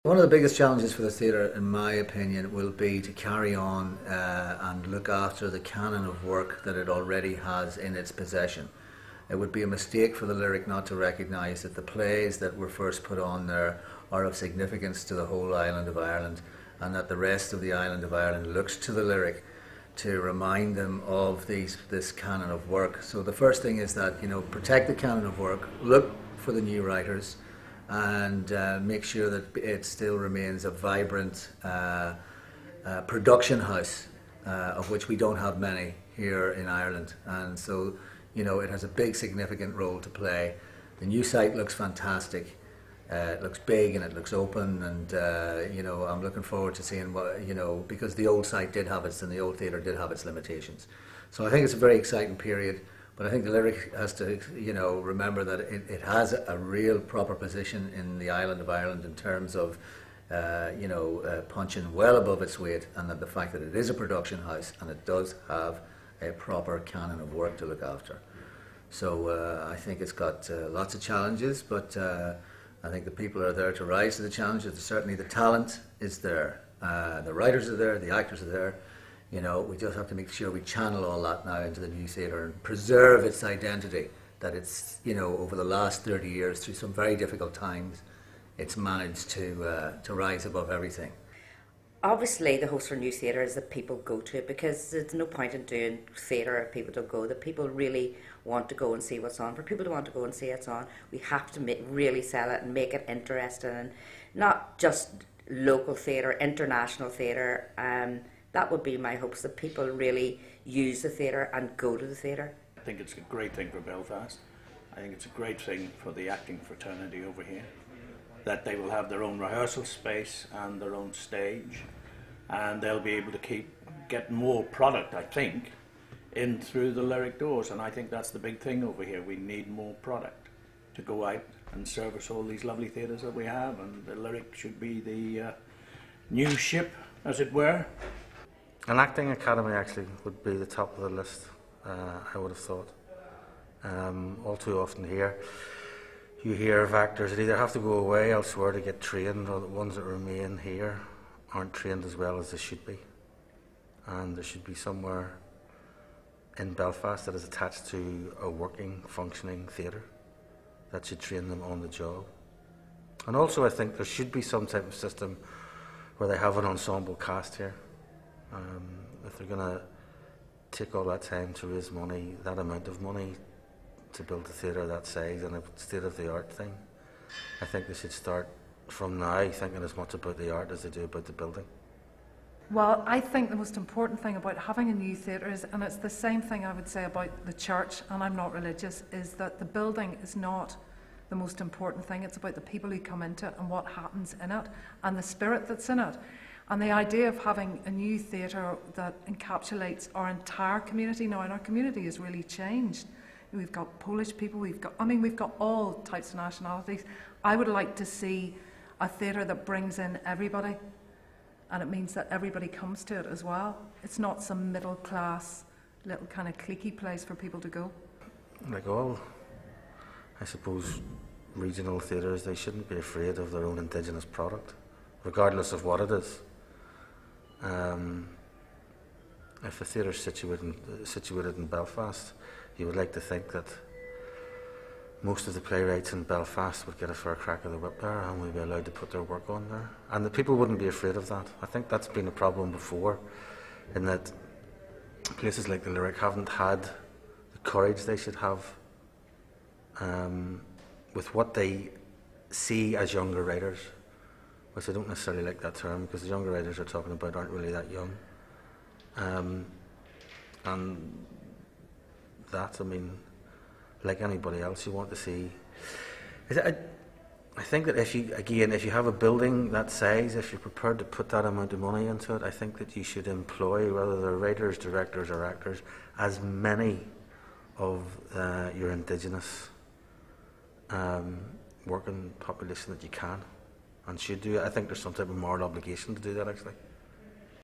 One of the biggest challenges for the theatre, in my opinion, will be to carry on and look after the canon of work that it already has in its possession. It would be a mistake for the Lyric not to recognise that the plays that were first put on there are of significance to the whole island of Ireland, and that the rest of the island of Ireland looks to the Lyric to remind them of this canon of work. So the first thing is that, protect the canon of work, look for the new writers, and make sure that it still remains a vibrant production house, of which we don't have many here in Ireland. And so, it has a big significant role to play. The new site looks fantastic. It looks big and it looks open, and I'm looking forward to seeing what, because the old site did have its, and the old theatre did have its limitations. So I think it's a very exciting period. But I think the Lyric has to, remember that it has a real proper position in the island of Ireland in terms of, punching well above its weight, and that the fact that it is a production house and it does have a proper canon of work to look after. So I think it's got lots of challenges, but I think the people are there to rise to the challenges. Certainly the talent is there, the writers are there, the actors are there. We just have to make sure we channel all that now into the new theatre and preserve its identity, that it's, over the last 30 years, through some very difficult times, it's managed to rise above everything. Obviously, the host for new theatre is that people go to it, because there's no point in doing theatre if people don't go. The people really want to go and see what's on. For people to want to go and see what's on, we have to really sell it and make it interesting, and not just local theatre, international theatre. That would be my hopes, that people really use the theatre and go to the theatre. I think it's a great thing for Belfast. I think it's a great thing for the acting fraternity over here, that they will have their own rehearsal space and their own stage, and they'll be able to get more product, I think, in through the Lyric doors. And I think that's the big thing over here. We need more product to go out and service all these lovely theatres that we have, and the Lyric should be the new ship, as it were. An acting academy actually would be the top of the list, I would have thought. All too often here, you hear of actors that either have to go away elsewhere to get trained, or the ones that remain here aren't trained as well as they should be. And there should be somewhere in Belfast that is attached to a working, functioning theatre that should train them on the job. And also I think there should be some type of system where they have an ensemble cast here. If they're going to take all that time to raise money, that amount of money, to build a theatre that size and a state-of-the-art thing, I think they should start from now thinking as much about the art as they do about the building. Well, I think the most important thing about having a new theatre is, and it's the same thing I would say about the church, and I'm not religious, is that the building is not the most important thing. It's about the people who come into it and what happens in it and the spirit that's in it. And the idea of having a new theatre that encapsulates our entire community now, and our community has really changed. We've got Polish people, we've got all types of nationalities. I would like to see a theatre that brings in everybody, and it means that everybody comes to it as well. It's not some middle class, little kind of cliquey place for people to go. Like all, I suppose, regional theatres, they shouldn't be afraid of their own indigenous product, regardless of what it is. If a theatre is situated in Belfast, you would like to think that most of the playwrights in Belfast would get a fair crack of the whip there, and would be allowed to put their work on there. And the people wouldn't be afraid of that. I think that's been a problem before, in that places like the Lyric haven't had the courage they should have with what they see as younger writers. Which I don't necessarily like that term, because the younger writers are talking about aren't really that young. And that, I mean, like anybody else, you want to see. I think that if you have a building that size, if you're prepared to put that amount of money into it, I think that you should employ, whether they're writers, directors or actors, as many of your indigenous working population that you can. And should do it. I think there's some type of moral obligation to do that, actually.